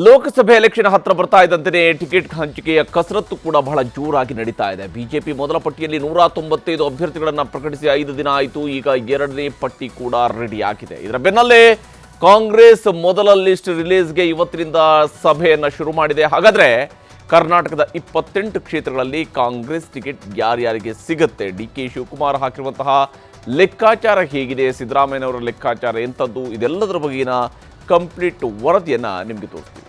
ಲೋಕಸಭೆ election ಹತ್ರ ಬರ್ತಾ ಇದ್ದಂತೆ ಟಿಕೆಟ್ ಹಂಚಿಕೆಯ ಕಸರತ್ತು ಕೂಡ ಬಹಳ ಜೋರಾಗಿ ನಡೀತಾ ಇದೆ. ಬಿಜೆಪಿ ಮೊದಲ ಪಟ್ಟಿಯಲ್ಲಿ 195 ಅಭ್ಯರ್ಥಿಗಳನ್ನು ಪ್ರಕಟಿಸಿ 5 ದಿನ ಆಯಿತು. ಈಗ ಎರಡನೇ ಪಟ್ಟಿ ಕೂಡ ರೆಡಿ ಆಗಿದೆ. ಇದರ ಬೆನ್ನಲ್ಲೇ ಕಾಂಗ್ರೆಸ್ ಮೊದಲ ಲಿಸ್ಟ್ ರಿಲೀಸ್ಗೆ ಇವತ್ತಿನಿಂದ ಸಭೆಯನ್ನು ಶುರು ಮಾಡಿದೆ. ಹಾಗಾದ್ರೆ ಕರ್ನಾಟಕದ 28 ಕ್ಷೇತ್ರಗಳಲ್ಲಿ ಕಾಂಗ್ರೆಸ್ ಟಿಕೆಟ್ ಯಾರ್ಯಾರಿಗೆ ಸಿಗುತ್ತೆ? ಡಿ.ಕೆ. ಶಿವಕುಮಾರ್ ಹಾಕಿರುವಂತಹ ಲೆಕ್ಕಾಚಾರ ಹೇಗಿದೆ? ಸಿದ್ದರಾಮಯ್ಯನವರ ಲೆಕ್ಕಾಚಾರ ಎಂಥದ್ದು? ಇದೆಲ್ಲದರ ಬಗೆಗಿನ ಕಂಪ್ಲೀಟ್ ವರದಿಯನ್ನು ನಿಮಗೆ ತೋರಿಸ್ತೀವಿ.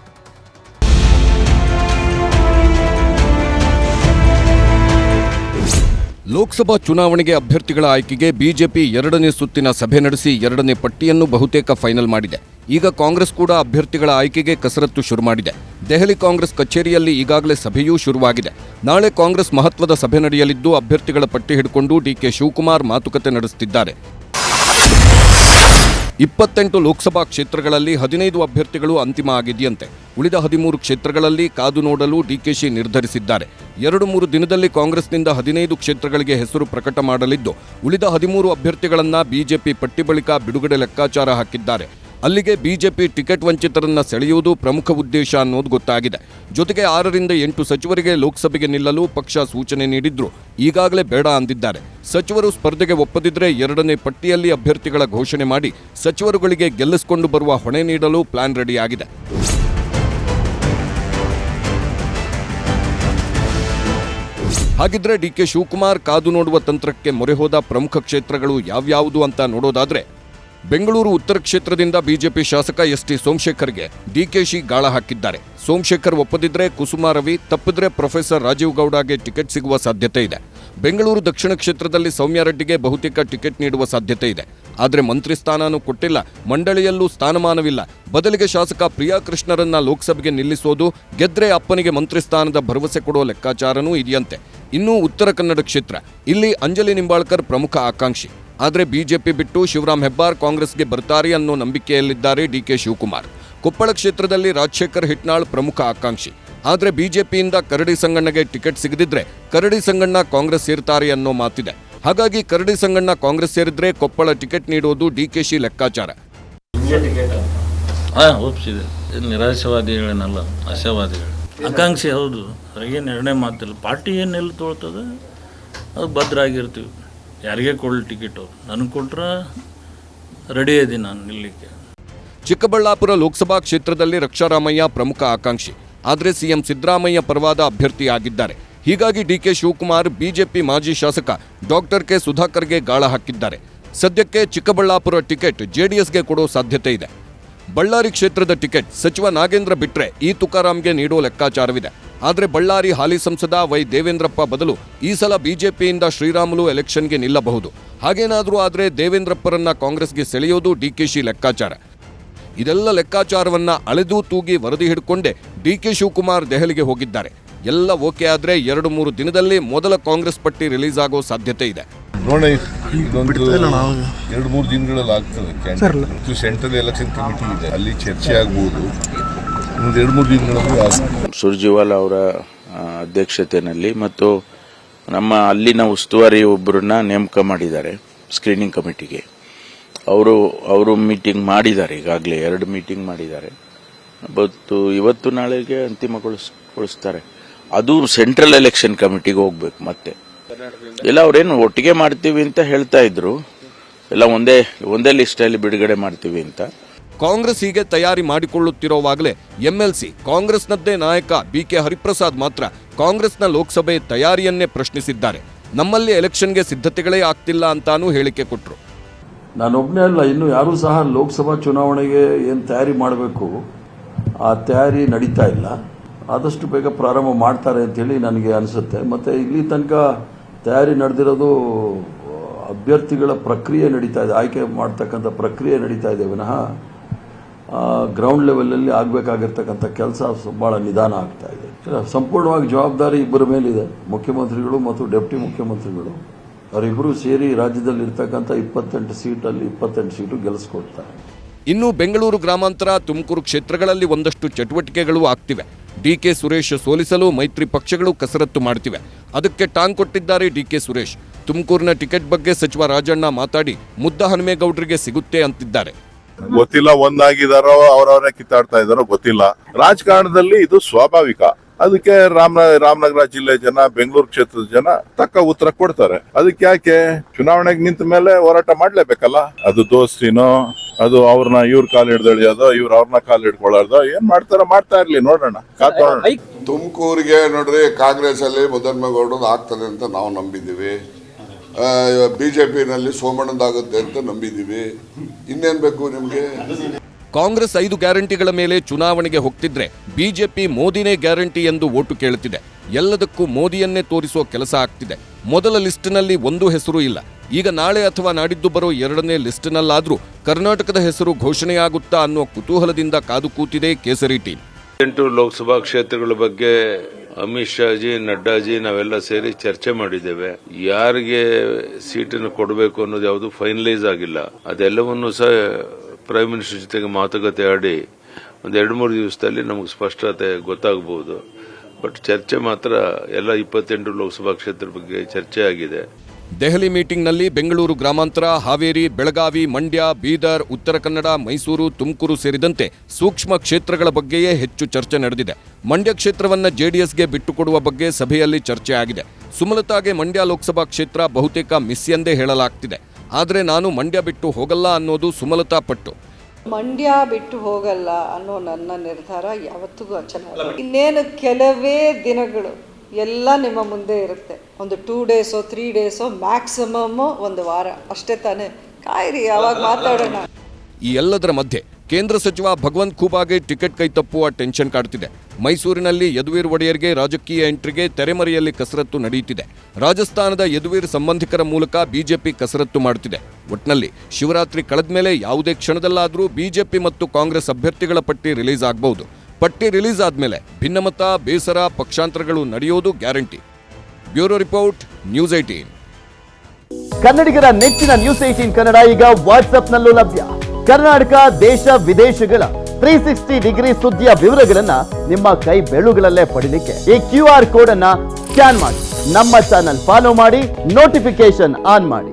ಲೋಕಸಭಾ ಚುನಾವಣೆಗೆ ಅಭ್ಯರ್ಥಿಗಳ ಆಯ್ಕೆಗೆ ಬಿಜೆಪಿ ಎರಡನೇ ಸುತ್ತಿನ ಸಭೆ ನಡೆಸಿ ಎರಡನೇ ಪಟ್ಟಿಯನ್ನು ಬಹುತೇಕ ಫೈನಲ್ ಮಾಡಿದೆ. ಈಗ ಕಾಂಗ್ರೆಸ್ ಕೂಡ ಅಭ್ಯರ್ಥಿಗಳ ಆಯ್ಕೆಗೆ ಕಸರತ್ತು ಶುರು ಮಾಡಿದೆ. ದೆಹಲಿ ಕಾಂಗ್ರೆಸ್ ಕಚೇರಿಯಲ್ಲಿ ಈಗಾಗಲೇ ಸಭೆಯೂ ಶುರುವಾಗಿದೆ. ನಾಳೆ ಕಾಂಗ್ರೆಸ್ ಮಹತ್ವದ ಸಭೆ ನಡೆಯಲಿದ್ದು ಅಭ್ಯರ್ಥಿಗಳ ಪಟ್ಟಿ ಹಿಡಿಕೊಂಡು ಡಿ.ಕೆ. ಶಿವಕುಮಾರ್ ಮಾತುಕತೆ ನಡೆಸುತ್ತಿದ್ದಾರೆ. 28 ಲೋಕಸಭಾ ಕ್ಷೇತ್ರಗಳಲ್ಲಿ 15 ಅಭ್ಯರ್ಥಿಗಳು ಅಂತಿಮ ಆಗಿದೆಯಂತೆ. ಉಳಿದ 13 ಕ್ಷೇತ್ರಗಳಲ್ಲಿ ಕಾದು ನೋಡಲು ಡಿಕೆಶಿ ನಿರ್ಧರಿಸಿದ್ದಾರೆ. 2-3 ದಿನದಲ್ಲಿ ಕಾಂಗ್ರೆಸ್ನಿಂದ 15 ಕ್ಷೇತ್ರಗಳಿಗೆ ಹೆಸರು ಪ್ರಕಟ ಮಾಡಲಿದ್ದು ಉಳಿದ 13 ಅಭ್ಯರ್ಥಿಗಳನ್ನ ಬಿಜೆಪಿ ಪಟ್ಟಿ ಬಳಿಕ ಬಿಡುಗಡೆ ಲೆಕ್ಕಾಚಾರ ಹಾಕಿದ್ದಾರೆ. ಅಲ್ಲಿಗೆ ಬಿಜೆಪಿ ಟಿಕೆಟ್ ವಂಚಿತರನ್ನ ಸೆಳೆಯುವುದು ಪ್ರಮುಖ ಉದ್ದೇಶ ಅನ್ನೋದು ಗೊತ್ತಾಗಿದೆ. ಜೊತೆಗೆ 6ರಿಂದ 8 ಸಚಿವರಿಗೆ ಲೋಕಸಭೆಗೆ ನಿಲ್ಲಲು ಪಕ್ಷ ಸೂಚನೆ ನೀಡಿದ್ರು ಈಗಾಗಲೇ ಬೇಡ ಅಂದಿದ್ದಾರೆ. ಸಚಿವರು ಸ್ಪರ್ಧೆಗೆ ಒಪ್ಪದಿದ್ರೆ ಎರಡನೇ ಪಟ್ಟಿಯಲ್ಲಿ ಅಭ್ಯರ್ಥಿಗಳ ಘೋಷಣೆ ಮಾಡಿ ಸಚಿವರುಗಳಿಗೆ ಗೆಲ್ಲಿಸಿಕೊಂಡು ಬರುವ ಹೊಣೆ ನೀಡಲು ಪ್ಲಾನ್ ರೆಡಿಯಾಗಿದೆ. ಹಾಗಿದ್ರೆ ಡಿ.ಕೆ. ಶಿವಕುಮಾರ್ ಕಾದು ನೋಡುವ ತಂತ್ರಕ್ಕೆ ಮೊರೆ ಹೋದ ಪ್ರಮುಖ ಕ್ಷೇತ್ರಗಳು ಯಾವ್ಯಾವುದು ಅಂತ ನೋಡೋದಾದ್ರೆ, ಬೆಂಗಳೂರು ಉತ್ತರ ಕ್ಷೇತ್ರದಿಂದ ಬಿಜೆಪಿ ಶಾಸಕ ಎಸ್.ಟಿ. ಸೋಮಶೇಖರ್ಗೆ ಡಿಕೆಶಿ ಗಾಳ ಹಾಕಿದ್ದಾರೆ. ಸೋಮಶೇಖರ್ ಒಪ್ಪದಿದ್ರೆ ಕುಸುಮಾ ರವಿ, ತಪ್ಪಿದ್ರೆ ಪ್ರೊಫೆಸರ್ ರಾಜೀವ್ ಗೌಡಗೆ ಟಿಕೆಟ್ ಸಿಗುವ ಸಾಧ್ಯತೆ ಇದೆ. ಬೆಂಗಳೂರು ದಕ್ಷಿಣ ಕ್ಷೇತ್ರದಲ್ಲಿ ಸೌಮ್ಯ ರೆಡ್ಡಿಗೆ ಬಹುತೇಕ ಟಿಕೆಟ್ ನೀಡುವ ಸಾಧ್ಯತೆ ಇದೆ. ಆದರೆ ಮಂತ್ರಿ ಸ್ಥಾನನೂ ಕೊಟ್ಟಿಲ್ಲ, ಮಂಡಳಿಯಲ್ಲೂ ಸ್ಥಾನಮಾನವಿಲ್ಲ. ಬದಲಿಗೆ ಶಾಸಕ ಪ್ರಿಯಾ ಕೃಷ್ಣರನ್ನ ಲೋಕಸಭೆಗೆ ನಿಲ್ಲಿಸೋದು, ಗೆದ್ರೆ ಅಪ್ಪನಿಗೆ ಮಂತ್ರಿ ಸ್ಥಾನದ ಭರವಸೆ ಕೊಡೋ ಲೆಕ್ಕಾಚಾರನೂ ಇದೆಯಂತೆ. ಇನ್ನು ಉತ್ತರ ಕನ್ನಡ ಕ್ಷೇತ್ರ, ಇಲ್ಲಿ ಅಂಜಲಿ ನಿಂಬಾಳ್ಕರ್ ಪ್ರಮುಖ ಆಕಾಂಕ್ಷಿ. ಆದರೆ ಬಿಜೆಪಿ ಬಿಟ್ಟು ಶಿವರಾಮ್ ಹೆಬ್ಬಾರ್ ಕಾಂಗ್ರೆಸ್ಗೆ ಬರ್ತಾರೆ ಅನ್ನೋ ನಂಬಿಕೆಯಲ್ಲಿದ್ದಾರೆ ಡಿ.ಕೆ. ಶಿವಕುಮಾರ್. ಕೊಪ್ಪಳ ಕ್ಷೇತ್ರದಲ್ಲಿ ರಾಜಶೇಖರ್ ಹಿಟ್ನಾಳ್ ಪ್ರಮುಖ ಆಕಾಂಕ್ಷಿ. ಆದರೆ ಬಿಜೆಪಿಯಿಂದ ಕರಡಿ ಸಂಗಣ್ಣಗೆ ಟಿಕೆಟ್ ಸಿಗದಿದ್ರೆ ಕರಡಿ ಸಂಗಣ್ಣ ಕಾಂಗ್ರೆಸ್ ಸೇರ್ತಾರೆ ಅನ್ನೋ ಮಾತಿದೆ. ಹಾಗಾಗಿ ಕರಡಿ ಸಂಗಣ್ಣ ಕಾಂಗ್ರೆಸ್ ಸೇರಿದ್ರೆ ಕೊಪ್ಪಳ ಟಿಕೆಟ್ ನೀಡೋದು ಡಿಕೆಶಿ ಲೆಕ್ಕಾಚಾರ. ಒಪ್ಪಿಸಿದೆ. ನಿರಾಶವಾದಿಗಳೇನಲ್ಲ, ಆಶಾವಾದಿಗಳು. ಆಕಾಂಕ್ಷಿ ಹೌದು, ಏನು ಎರಡನೇ ಮಾತಿಲ್ಲ. ಪಾರ್ಟಿ ಏನೆಲ್ಲ ತೊಳ್ತದೆ ಅದು ಭದ್ರ ಆಗಿರ್ತೀವಿ. ಯಾರಿಗೆ ಕೊಡಲಿ ಟಿಕೆಟ್ ಅವರು ನನಗೆ ಕೊಟ್ರೆ ರೆಡಿ ಇದ್ದೀನಿ ನಾನು ನಿಲ್ಲಕ್ಕೆ. ಚಿಕ್ಕಬಳ್ಳಾಪುರ ಲೋಕಸಭಾ ಕ್ಷೇತ್ರದಲ್ಲಿ ರಕ್ಷಾರಾಮಯ್ಯ ಪ್ರಮುಖ ಆಕಾಂಕ್ಷಿ. ಆದರೆ ಸಿಎಂ ಸಿದ್ದರಾಮಯ್ಯ ಪರವಾದ ಅಭ್ಯರ್ಥಿ ಆಗಿದ್ದಾರೆ. ಹೀಗಾಗಿ ಡಿ.ಕೆ. ಶಿವಕುಮಾರ್ ಬಿಜೆಪಿ ಮಾಜಿ ಶಾಸಕ ಡಾಕ್ಟರ್ ಕೆ ಸುಧಾಕರ್ಗೆ ಗಾಳ ಹಾಕಿದ್ದಾರೆ. ಸದ್ಯಕ್ಕೆ ಚಿಕ್ಕಬಳ್ಳಾಪುರ ಟಿಕೆಟ್ ಜೆಡಿಎಸ್ಗೆ ಕೊಡೋ ಸಾಧ್ಯತೆ ಇದೆ. ಬಳ್ಳಾರಿ ಕ್ಷೇತ್ರದ ಟಿಕೆಟ್ ಸಚಿವ ನಾಗೇಂದ್ರ ಬಿಟ್ರೆ ಈ ತುಕಾರಾಂಗೆ ನೀಡೋ ಲೆಕ್ಕಾಚಾರವಿದೆ. ಆದರೆ ಬಳ್ಳಾರಿ ಹಾಲಿ ಸಂಸದ ವೈ ದೇವೇಂದ್ರಪ್ಪ ಬದಲು ಈ ಸಲ ಬಿಜೆಪಿಯಿಂದ ಶ್ರೀರಾಮುಲು ಎಲೆಕ್ಷನ್ಗೆ ನಿಲ್ಲಬಹುದು. ಹಾಗೇನಾದರೂ ಆದರೆ ದೇವೇಂದ್ರಪ್ಪರನ್ನ ಕಾಂಗ್ರೆಸ್ಗೆ ಸೆಳೆಯೋದು ಡಿಕೆಶಿ ಲೆಕ್ಕಾಚಾರ. ಇದೆಲ್ಲ ಲೆಕ್ಕಾಚಾರವನ್ನ ಅಳೆದು ತೂಗಿ ವರದಿ ಹಿಡ್ಕೊಂಡೆ ಡಿ.ಕೆ. ಶಿವಕುಮಾರ್ ದೆಹಲಿಗೆ ಹೋಗಿದ್ದಾರೆ. ಎಲ್ಲ ಓಕೆ ಆದರೆ 2-3 ದಿನದಲ್ಲಿ ಮೊದಲ ಕಾಂಗ್ರೆಸ್ ಪಟ್ಟಿ ರಿಲೀಸ್ ಆಗೋ ಸಾಧ್ಯತೆ ಇದೆ. ನೋಡ, ಇದೊಂದು 2-3 ದಿನಗಳಲ್ಲಿ ಆಗ್ತದೆ. ಸೆಂಟ್ರಲ್ ಎಲೆಕ್ಷನ್ ಕಮಿಟಿ ಇದೆ, ಅಲ್ಲಿ ಚರ್ಚೆ ಆಗ್ಬಹುದು. 2-3 ದಿನಗಳಲ್ಲಿ ಸುರ್ಜಿವಾಲ ಅವರ ಅಧ್ಯಕ್ಷತೆಯಲ್ಲಿ ಮತ್ತು ನಮ್ಮ ಅಲ್ಲಿನ ಉಸ್ತುವಾರಿ ಒಬ್ಬರನ್ನ ನೇಮಕ ಮಾಡಿದ್ದಾರೆ ಸ್ಕ್ರೀನಿಂಗ್ ಕಮಿಟಿಗೆ. ಅವರು ಮೀಟಿಂಗ್ ಮಾಡಿದ್ದಾರೆ, ಈಗಾಗಲೇ 2 ಮೀಟಿಂಗ್ ಮಾಡಿದ್ದಾರೆ. ಇವತ್ತು ನಾಳೆಗೆ ಅಂತಿಮಗೊಳಿಸ್ತಾರೆ. ಅದು ಸೆಂಟ್ರಲ್ ಎಲೆಕ್ಷನ್ ಕಮಿಟಿಗೆ ಹೋಗ್ಬೇಕು. ಮತ್ತೆ ಎಲ್ಲ ಅವ್ರೇನು ಒಟ್ಟಿಗೆ ಮಾಡ್ತೀವಿ ಅಂತ ಹೇಳ್ತಾ ಇದ್ರು, ಎಲ್ಲ ಒಂದೇ ಲಿಸ್ಟ್ ಅಲ್ಲಿ ಬಿಡುಗಡೆ ಮಾಡ್ತೀವಿ ಅಂತ. ಕಾಂಗ್ರೆಸ್ ಹೀಗೆ ತಯಾರಿ ಮಾಡಿಕೊಳ್ಳುತ್ತಿರುವಾಗಲೇ ಎಂಎಲ್ಸಿ ಕಾಂಗ್ರೆಸ್ನದ್ದೇ ನಾಯಕ ಬಿ.ಕೆ. ಹರಿಪ್ರಸಾದ್ ಮಾತ್ರ ಕಾಂಗ್ರೆಸ್ನ ಲೋಕಸಭೆ ತಯಾರಿಯನ್ನೇ ಪ್ರಶ್ನಿಸಿದ್ದಾರೆ. ನಮ್ಮಲ್ಲಿ ಎಲೆಕ್ಷನ್ಗೆ ಸಿದ್ಧತೆಗಳೇ ಆಗ್ತಿಲ್ಲ ಅಂತಾನೂ ಹೇಳಿಕೆ ಕೊಟ್ಟರು. ನಾನೊಬ್ಬನೇ ಅಲ್ಲ, ಇನ್ನು ಯಾರೂ ಸಹ ಲೋಕಸಭಾ ಚುನಾವಣೆಗೆ ಏನು ತಯಾರಿ ಮಾಡಬೇಕು ಆ ತಯಾರಿ ನಡೀತಾ ಇಲ್ಲ. ಆದಷ್ಟು ಬೇಗ ಪ್ರಾರಂಭ ಮಾಡ್ತಾರೆ ಅಂತೇಳಿ ನನಗೆ ಅನಿಸುತ್ತೆ. ಮತ್ತು ಇಲ್ಲಿ ತನಕ ತಯಾರಿ ನಡೆದಿರೋದು ಅಭ್ಯರ್ಥಿಗಳ ಪ್ರಕ್ರಿಯೆ ನಡೀತಾ ಇದೆ, ಆಯ್ಕೆ ಮಾಡ್ತಕ್ಕಂಥ ಪ್ರಕ್ರಿಯೆ ನಡೀತಾ ಇದೆ ವಿನಃ ಗ್ರೌಂಡ್ ಲೆವೆಲಲ್ಲಿ ಆಗಬೇಕಾಗಿರ್ತಕ್ಕಂಥ ಕೆಲಸ ಭಾಳ ನಿಧಾನ ಆಗ್ತಾ ಇದೆ. ಸಂಪೂರ್ಣವಾಗಿ ಜವಾಬ್ದಾರಿ ಇಬ್ಬರ ಮೇಲಿದೆ, ಮುಖ್ಯಮಂತ್ರಿಗಳು ಮತ್ತು ಡೆಪ್ಟಿ ಮುಖ್ಯಮಂತ್ರಿಗಳು. ಅವರಿಬ್ಬರು ಸೇರಿ ರಾಜ್ಯದಲ್ಲಿ ಇರ್ತಕ್ಕಂಥ 28 ಸೀಟಲ್ಲಿ 28 ಸೀಟು ಗೆಲ್ಲಿಸ್ಕೊಡ್ತಾರೆ. ಇನ್ನು ಬೆಂಗಳೂರು ಗ್ರಾಮಾಂತರ, ತುಮಕೂರು ಕ್ಷೇತ್ರಗಳಲ್ಲಿ ಒಂದಷ್ಟು ಚಟುವಟಿಕೆಗಳು ಆಗ್ತಿವೆ. ಡಿ.ಕೆ. ಸುರೇಶ್ ಸೋಲಿಸಲು ಮೈತ್ರಿ ಪಕ್ಷಗಳು ಕಸರತ್ತು ಮಾಡ್ತಿವೆ. ಅದಕ್ಕೆ ಟಾಂಗ್ ಕೊಟ್ಟಿದ್ದಾರೆ ಡಿ.ಕೆ. ಸುರೇಶ್. ತುಮಕೂರಿನ ಟಿಕೆಟ್ ಬಗ್ಗೆ ಸಚಿವ ರಾಜಣ್ಣ ಮಾತಾಡಿ ಮುದ್ದಹನುಮೇಗೌಡರಿಗೆ ಸಿಗುತ್ತೆ ಅಂತಿದ್ದಾರೆ. ಗೊತ್ತಿಲ್ಲ, ಒಂದಾಗಿದಾರೋ ಅವ್ರವ್ರೇ ಕಿತ್ತಾಡ್ತಾ ಇದಾರೋ ಗೊತ್ತಿಲ್ಲ. ರಾಜಕಾರಣದಲ್ಲಿ ಇದು ಸ್ವಾಭಾವಿಕ. ಅದಕ್ಕೆ ರಾಮನಗರ ಜಿಲ್ಲೆ ಜನ, ಬೆಂಗಳೂರು ಕ್ಷೇತ್ರದ ಜನ ತಕ್ಕ ಉತ್ತರ ಕೊಡ್ತಾರೆ. ಅದಕ್ಕೆ ಯಾಕೆ ಚುನಾವಣೆಗೆ ನಿಂತ ಮೇಲೆ ಹೋರಾಟ ಮಾಡ್ಲೇಬೇಕಲ್ಲ. ಅದು ದೋಸ್ತಿನೋ, ಅದು ಅವ್ರನ್ನ ಇವ್ರ ಕಾಲು ಹಿಡ್ದೆಳಿಯೋದೋ, ಇವ್ರ ಅವ್ರನ್ನ ಕಾಲು ಹಿಡ್ಕೊಳ್ಳೋದೋ, ಏನ್ ಮಾಡ್ತಾ ಇರ್ಲಿ, ನೋಡೋಣ, ಕಾತೋಣ. ತುಮಕೂರಿಗೆ ನೋಡ್ರಿ, ಕಾಂಗ್ರೆಸ್ ಅಲ್ಲಿ ಮುದ್ದನ್ಮೇಗೌಡರದ್ದು ಆಗ್ತದೆ ಅಂತ ನಾವು ನಂಬಿದ್ದೀವಿ. ಬಿಜೆಪಿನಲ್ಲಿ ಸೋಮಣ್ಣದಾಗುತ್ತೆ ಅಂತ ನಂಬಿದ್ದೀವಿ. ಇನ್ನೇನ್ ಬೇಕು ನಿಮ್ಗೆ? ಕಾಂಗ್ರೆಸ್ 5 ಗ್ಯಾರಂಟಿಗಳ ಮೇಲೆ ಚುನಾವಣೆಗೆ ಹೋಗ್ತಿದ್ರೆ ಬಿಜೆಪಿ ಮೋದಿನೇ ಗ್ಯಾರಂಟಿ ಎಂದು ಓಟು ಕೇಳುತ್ತಿದೆ. ಎಲ್ಲದಕ್ಕೂ ಮೋದಿಯನ್ನೇ ತೋರಿಸುವ ಕೆಲಸ ಆಗ್ತಿದೆ. ಮೊದಲ ಲಿಸ್ಟ್ನಲ್ಲಿ ಒಂದು ಹೆಸರು ಇಲ್ಲ. ಈಗ ನಾಳೆ ಅಥವಾ ನಾಡಿದ್ದು ಬರೋ 2ನೇ ಲಿಸ್ಟ್ನಲ್ಲಾದ್ರೂ ಕರ್ನಾಟಕದ ಹೆಸರು ಘೋಷಣೆಯಾಗುತ್ತಾ ಅನ್ನೋ ಕುತೂಹಲದಿಂದ ಕಾದು ಕೂತಿದೆ ಕೇಸರಿ ಟೀಮ್. 8 ಲೋಕಸಭಾ ಕ್ಷೇತ್ರಗಳ ಬಗ್ಗೆ ಅಮಿತ್ ಶಾಜಿ, ನಡ್ಡಾಜಿ ನಾವೆಲ್ಲ ಸೇರಿ ಚರ್ಚೆ ಮಾಡಿದ್ದೇವೆ. ಯಾರಿಗೆ ಸೀಟನ್ನು ಕೊಡಬೇಕು ಅನ್ನೋದು ಯಾವುದು ಫೈನಲೈಸ್ ಆಗಿಲ್ಲ. ಅದೆಲ್ಲವನ್ನೂ ಸಹ ಪ್ರೈಮ್ ಮಿನಿಸ್ಟರ್ ಜೊತೆಗೆ ಮಾತುಕತೆ ಆಡಿ ಒಂದು 2-3 ದಿವಸದಲ್ಲಿ ನಮಗೆ ಸ್ಪಷ್ಟತೆ ಗೊತ್ತಾಗಬಹುದು. ಬಟ್ ಚರ್ಚೆ ಮಾತ್ರ ಎಲ್ಲ 28 ಲೋಕಸಭಾ ಕ್ಷೇತ್ರ ಬಗ್ಗೆ ಚರ್ಚೆ ಆಗಿದೆ. ದೆಹಲಿ ಮೀಟಿಂಗ್ನಲ್ಲಿ ಬೆಂಗಳೂರು ಗ್ರಾಮಾಂತರ, ಹಾವೇರಿ, ಬೆಳಗಾವಿ, ಮಂಡ್ಯ, ಬೀದರ್, ಉತ್ತರ ಕನ್ನಡ, ಮೈಸೂರು, ತುಮಕೂರು ಸೇರಿದಂತೆ ಸೂಕ್ಷ್ಮ ಕ್ಷೇತ್ರಗಳ ಬಗ್ಗೆಯೇ ಹೆಚ್ಚು ಚರ್ಚೆ ನಡೆದಿದೆ. ಮಂಡ್ಯ ಕ್ಷೇತ್ರವನ್ನ ಜೆಡಿಎಸ್ಗೆ ಬಿಟ್ಟುಕೊಡುವ ಬಗ್ಗೆ ಸಭೆಯಲ್ಲಿ ಚರ್ಚೆ ಆಗಿದೆ. ಸುಮಲತಾಗೆ ಮಂಡ್ಯ ಲೋಕಸಭಾ ಕ್ಷೇತ್ರ ಬಹುತೇಕ ಮಿಸ್ ಎಂದೇ ಹೇಳಲಾಗ್ತಿದೆ. ಆದರೆ ನಾನು ಮಂಡ್ಯ ಬಿಟ್ಟು ಹೋಗಲ್ಲ ಅನ್ನೋದು ಸುಮಲತಾ ಪಟ್ಟು. ಮಂಡ್ಯ ಬಿಟ್ಟು ಹೋಗಲ್ಲ ಅನ್ನೋ ನನ್ನ ನಿರ್ಧಾರ ಯಾವತ್ತಿಗೂ ಅಚಲ. ಇನ್ನೇನು ಕೆಲವೇ ದಿನಗಳು ಎಲ್ಲ ನಿಮ್ಮ ಮುಂದೆ ಇರುತ್ತೆ. ಒಂದು 2 ಡೇಸೋ 3 ಡೇಸೋ, ಮ್ಯಾಕ್ಸಿಮಮ್ 1 ವಾರ ಅಷ್ಟೇ ತಾನೇ. ಕಾಯಿರಿ, ಅವಾಗ ಮಾತಾಡೋಣ. ಈ ಎಲ್ಲದರ ಮಧ್ಯೆ ಕೇಂದ್ರ ಸಚಿವ ಭಗವಂತ್ ಖೂಬಾಗೆ ಟಿಕೆಟ್ ಕೈತಪ್ಪುವ ಟೆನ್ಷನ್ ಕಾಡುತ್ತಿದೆ. ಮೈಸೂರಿನಲ್ಲಿ ಯದುವೀರ್ ಒಡೆಯರ್ಗೆ ರಾಜಕೀಯ ಎಂಟ್ರಿಗೆ ತೆರೆಮರೆಯಲ್ಲಿ ಕಸರತ್ತು ನಡೆಯುತ್ತಿದೆ. ರಾಜಸ್ಥಾನದ ಯದುವೀರ್ ಸಂಬಂಧಿಕರ ಮೂಲಕ ಬಿಜೆಪಿ ಕಸರತ್ತು ಮಾಡುತ್ತಿದೆ. ಒಟ್ನಲ್ಲಿ ಶಿವರಾತ್ರಿ ಕಳೆದ್ಮೇಲೆ ಯಾವುದೇ ಕ್ಷಣದಲ್ಲಾದರೂ ಬಿಜೆಪಿ ಮತ್ತು ಕಾಂಗ್ರೆಸ್ ಅಭ್ಯರ್ಥಿಗಳ ಪಟ್ಟಿ ರಿಲೀಸ್ ಆಗಬಹುದು. ಪಟ್ಟಿ ರಿಲೀಸ್ ಆದ್ಮೇಲೆ ಭಿನ್ನಮತ, ಬೇಸರ, ಪಕ್ಷಾಂತರಗಳು ನಡೆಯೋದು ಗ್ಯಾರಂಟಿ. Bureau report, news 18. ಕನ್ನಡಿಗರ ನೆಚ್ಚಿನ ನ್ಯೂಸ್ 18 ಕನ್ನಡ ಈಗ ವಾಟ್ಸ್ಆಪ್ನಲ್ಲೂ ಲಭ್ಯ. ಕರ್ನಾಟಕ, ದೇಶ, ವಿದೇಶಗಳ 360 ಡಿಗ್ರಿ ಸುದ್ದಿಯ ವಿವರಗಳನ್ನ ನಿಮ್ಮ ಕೈ ಬೆರಳುಗಳಲ್ಲೇ ಪಡಿಲಿಕ್ಕೆ ಈ QR ಕೋಡ್ ಅನ್ನ ಸ್ಕ್ಯಾನ್ ಮಾಡಿ, ನಮ್ಮ ಚಾನಲ್ ಫಾಲೋ ಮಾಡಿ, ನೋಟಿಫಿಕೇಶನ್ ಆನ್ ಮಾಡಿ.